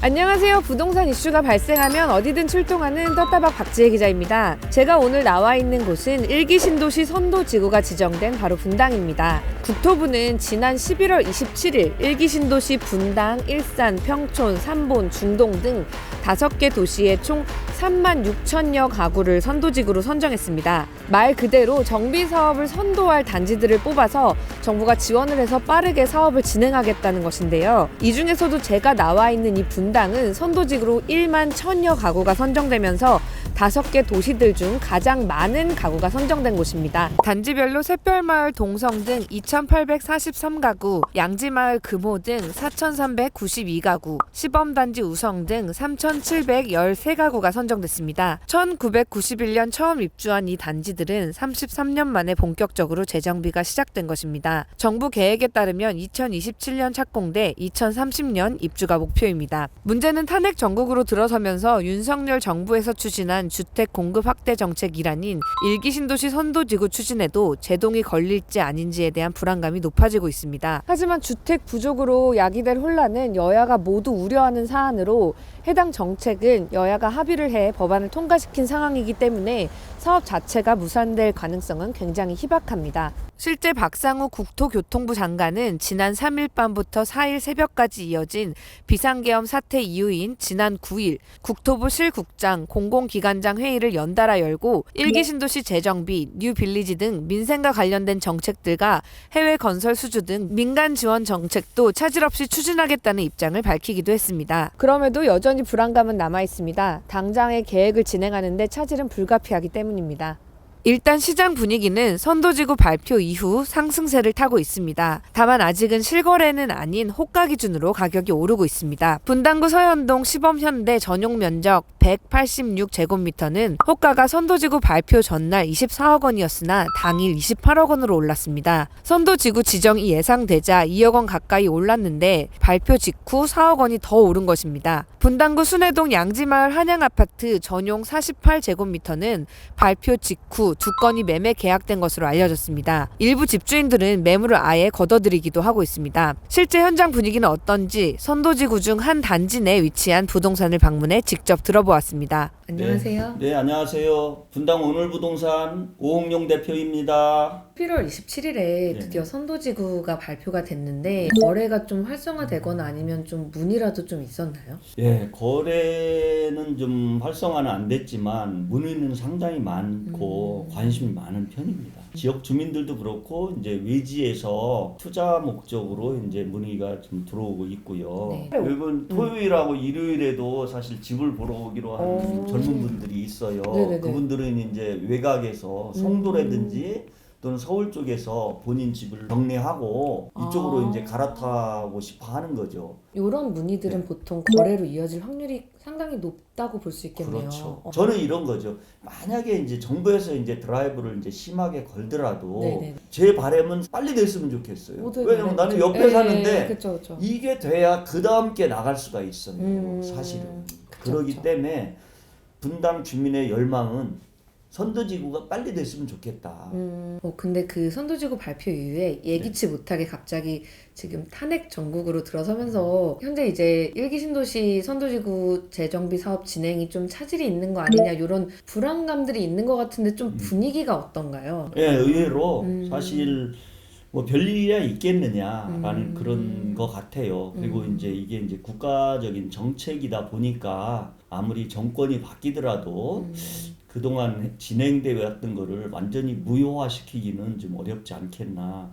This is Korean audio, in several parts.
안녕하세요. 부동산 이슈가 발생하면 어디든 출동하는 떴다박 박지혜 기자입니다. 제가 오늘 나와 있는 곳은 1기 신도시 선도지구가 지정된 바로 분당입니다. 국토부는 지난 11월 27일 1기 신도시 분당, 일산, 평촌, 삼본, 중동 등 5개 도시의 총 3만 6천여 가구를 선도지구로 선정했습니다. 말 그대로 정비 사업을 선도할 단지들을 뽑아서 정부가 지원을 해서 빠르게 사업을 진행하겠다는 것인데요. 이 중에서도 제가 나와 있는 이 분당은 선도지구로 1만 1천여 가구가 선정되면서 5개 도시들 중 가장 많은 가구가 선정된 곳입니다. 단지별로 샛별마을 동성 등 2,843가구, 양지마을 금호 등 4,392가구, 시범단지 우성 등 3,713가구가 선정됐습니다. 1991년 처음 입주한 이 단지들은 33년 만에 본격적으로 재정비가 시작된 것입니다. 정부 계획에 따르면 2027년 착공돼 2030년 입주가 목표입니다. 문제는 탄핵 정국으로 들어서면서 윤석열 정부에서 추진한 주택 공급 확대 정책 일환인 1기 신도시 선도지구 추진에도 제동이 걸릴지 아닌지에 대한 불안감이 높아지고 있습니다. 하지만 주택 부족으로 야기될 혼란은 여야가 모두 우려하는 사안으로 해당 정책은 여야가 합의를 해 법안을 통과시킨 상황이기 때문에 사업 자체가 무산될 가능성은 굉장히 희박합니다. 실제 박상우 국토교통부 장관은 지난 3일 밤부터 4일 새벽까지 이어진 비상계엄 사태 이후인 지난 9일 국토부 실국장, 공공기관장 회의를 연달아 열고 1기 신도시 재정비, 뉴빌리지 등 민생과 관련된 정책들과 해외 건설 수주 등 민간 지원 정책도 차질 없이 추진하겠다는 입장을 밝히기도 했습니다. 그럼에도 여전히 불안감은 남아 있습니다. 당장의 계획을 진행하는데 차질은 불가피하기 때문입니다. 일단 시장 분위기는 선도지구 발표 이후 상승세를 타고 있습니다. 다만 아직은 실거래는 아닌 호가 기준으로 가격이 오르고 있습니다. 분당구 서현동 시범현대 전용 면적 186제곱미터는 호가가 선도지구 발표 전날 24억 원이었으나 당일 28억 원으로 올랐습니다. 선도지구 지정이 예상되자 2억 원 가까이 올랐는데 발표 직후 4억 원이 더 오른 것입니다. 분당구 순회동 양지마을 한양아파트 전용 48제곱미터는 발표 직후 2건이 매매 계약된 것으로 알려졌습니다. 일부 집주인들은 매물을 아예 걷어들이기도 하고 있습니다. 실제 현장 분위기는 어떤지 선도지구 중 한 단지 내에 위치한 부동산을 방문해 직접 들어보았습니다. 안녕하세요. 네, 안녕하세요. 분당 오늘부동산 오홍용 대표입니다. 11월 27일에 드디어 선도지구가 발표가 됐는데 거래가 좀 활성화되거나 아니면 좀 문의라도 좀 있었나요? 예, 거래는 좀 활성화는 안 됐지만 문의는 상당히 많고 관심이 많은 편입니다. 지역 주민들도 그렇고 이제 외지에서 투자 목적으로 이제 문의가 좀 들어오고 있고요. 네. 그리고 토요일하고 일요일에도 사실 집을 보러 오기로 하는 젊은 분들이 있어요. 네네네. 그분들은 이제 외곽에서 송도라든지 또는 서울 쪽에서 본인 집을 정리하고 이쪽으로 이제 갈아타고 싶어 하는 거죠. 이런 문의들은 보통 거래로 이어질 확률이 상당히 높다고 볼 수 있겠네요. 그렇죠. 저는 이런 거죠. 만약에 이제 정부에서 이제 드라이브를 이제 심하게 걸더라도 네네. 제 바람은 빨리 됐으면 좋겠어요. 네, 왜냐면 나는 그렇죠. 옆에 사는데 그쵸. 이게 돼야 그 다음 게 나갈 수가 있어요. 사실은. 그쵸, 그러기 그쵸. 때문에 분당 주민의 열망은 선도지구가 빨리 됐으면 좋겠다. 근데 그 선도지구 발표 이후에 예기치 못하게 갑자기 지금 탄핵 정국으로 들어서면서 현재 이제 1기 신도시 선도지구 재정비 사업 진행이 좀 차질이 있는 거 아니냐 이런 불안감들이 있는 것 같은데 좀 분위기가 어떤가요? 예, 의외로 사실 뭐 별일이야 있겠느냐라는 그런 것 같아요. 그리고 이제 이게 국가적인 정책이다 보니까 아무리 정권이 바뀌더라도 그동안 진행되어 왔던 거를 완전히 무효화시키기는 좀 어렵지 않겠나.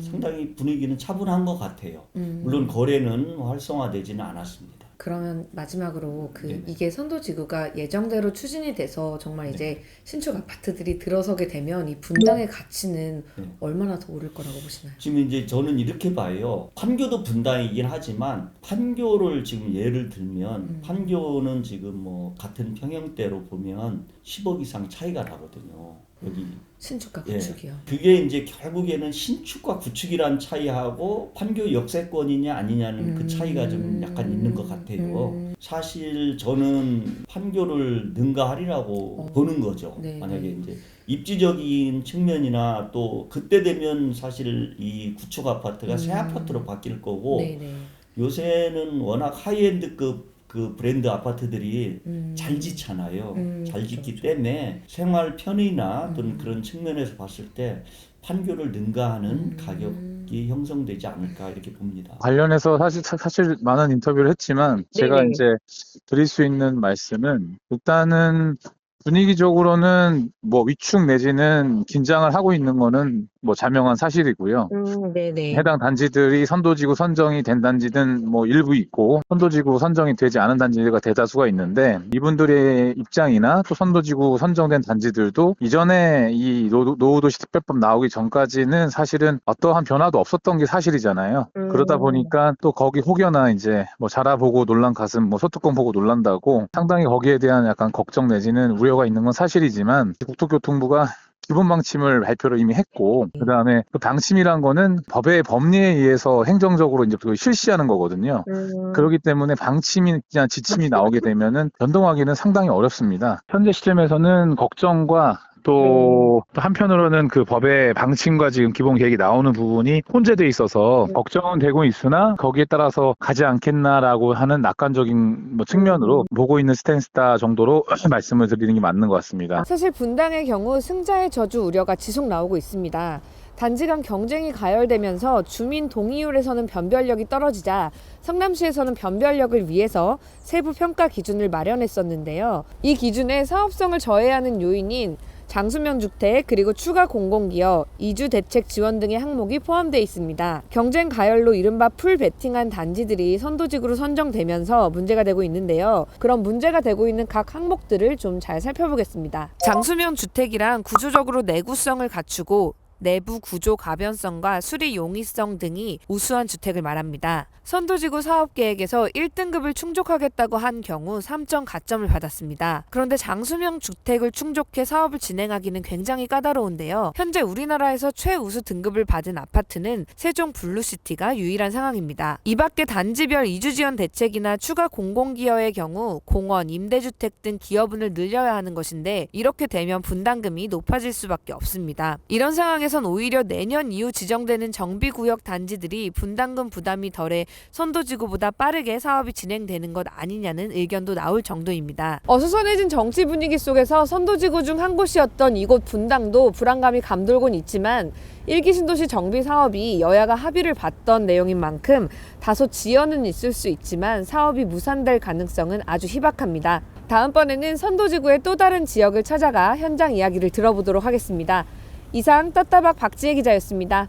상당히 분위기는 차분한 것 같아요. 물론 거래는 활성화되지는 않았습니다. 그러면 마지막으로 네네. 이게 선도지구가 예정대로 추진이 돼서 정말 이제 신축 아파트들이 들어서게 되면 이 분당의 가치는 얼마나 더 오를 거라고 보시나요? 지금 이제 저는 이렇게 봐요. 판교도 분당이긴 하지만 판교를 지금 예를 들면 판교는 지금 뭐 같은 평형대로 보면 10억 이상 차이가 나거든요. 여기 신축과 구축이요. 그게 이제 결국에는 신축과 구축이란 차이하고 판교 역세권이냐 아니냐는 그 차이가 좀 약간 있는 것 같아요. 사실 저는 판교를 능가하리라고 보는 거죠. 네, 만약에 네. 이제 입지적인 측면이나 또 그때 되면 사실 이 구축 아파트가 새 아파트로 바뀔 거고 네네. 요새는 워낙 하이엔드급 그 브랜드 아파트들이 잘 짓잖아요. 잘 짓기 때문에 생활 편의나 또는 그런 측면에서 봤을 때 판교를 능가하는 가격이 형성되지 않을까 이렇게 봅니다. 관련해서 사실 많은 인터뷰를 했지만 제가 네네. 이제 드릴 수 있는 말씀은 일단은 분위기적으로는 뭐 위축 내지는 긴장을 하고 있는 거는 뭐 자명한 사실이고요. 네네. 해당 단지들이 선도지구 선정이 된 단지는 뭐 일부 있고 선도지구 선정이 되지 않은 단지가 대다수가 있는데 이분들의 입장이나 또 선도지구 선정된 단지들도 이전에 이 노후도시 특별법 나오기 전까지는 사실은 어떠한 변화도 없었던 게 사실이잖아요. 그러다 보니까 또 거기 혹여나 이제 뭐 자라보고 놀란 가슴 뭐 소뚜껑 보고 놀란다고 상당히 거기에 대한 약간 걱정 내지는 우려가 있는 건 사실이지만 국토교통부가 기본 방침을 발표를 이미 했고 그다음에 그 방침이란 거는 법의 법리에 의해서 행정적으로 이제 그걸 실시하는 거거든요. 그렇기 때문에 방침이나 지침이 나오게 되면은 변동하기는 상당히 어렵습니다. 현재 시점에서는 걱정과 또 한편으로는 그 법의 방침과 지금 기본 계획이 나오는 부분이 혼재돼 있어서 걱정은 되고 있으나 거기에 따라서 가지 않겠나라고 하는 낙관적인 뭐 측면으로 보고 있는 스탠스다 정도로 말씀을 드리는 게 맞는 것 같습니다. 사실 분당의 경우 승자의 저주 우려가 지속 나오고 있습니다. 단지 간 경쟁이 가열되면서 주민 동의율에서는 변별력이 떨어지자 성남시에서는 변별력을 위해서 세부 평가 기준을 마련했었는데요. 이 기준에 사업성을 저해하는 요인인 장수명 주택 그리고 추가 공공기업, 이주 대책 지원 등의 항목이 포함되어 있습니다. 경쟁 가열로 이른바 풀 베팅한 단지들이 선도지구로 선정되면서 문제가 되고 있는데요. 그럼 문제가 되고 있는 각 항목들을 좀 잘 살펴보겠습니다. 장수명 주택이란 구조적으로 내구성을 갖추고 내부 구조 가변성과 수리 용이성 등이 우수한 주택을 말합니다. 선도지구 사업계획에서 1등급을 충족하겠다고 한 경우 3점 가점을 받았습니다. 그런데 장수명 주택을 충족해 사업을 진행하기는 굉장히 까다로운데요. 현재 우리나라에서 최우수 등급을 받은 아파트는 세종 블루시티가 유일한 상황입니다. 이 밖에 단지별 이주지원 대책이나 추가 공공기여의 경우 공원, 임대주택 등 기여분을 늘려야 하는 것인데 이렇게 되면 분담금이 높아질 수밖에 없습니다. 이런 상황에선 오히려 내년 이후 지정되는 정비구역 단지들이 분담금 부담이 덜해 선도지구보다 빠르게 사업이 진행되는 것 아니냐는 의견도 나올 정도입니다. 어수선해진 정치 분위기 속에서 선도지구 중 한 곳이었던 이곳 분당도 불안감이 감돌곤 있지만 1기 신도시 정비 사업이 여야가 합의를 봤던 내용인 만큼 다소 지연은 있을 수 있지만 사업이 무산될 가능성은 아주 희박합니다. 다음번에는 선도지구의 또 다른 지역을 찾아가 현장 이야기를 들어보도록 하겠습니다. 이상 떴다박 박지혜 기자였습니다.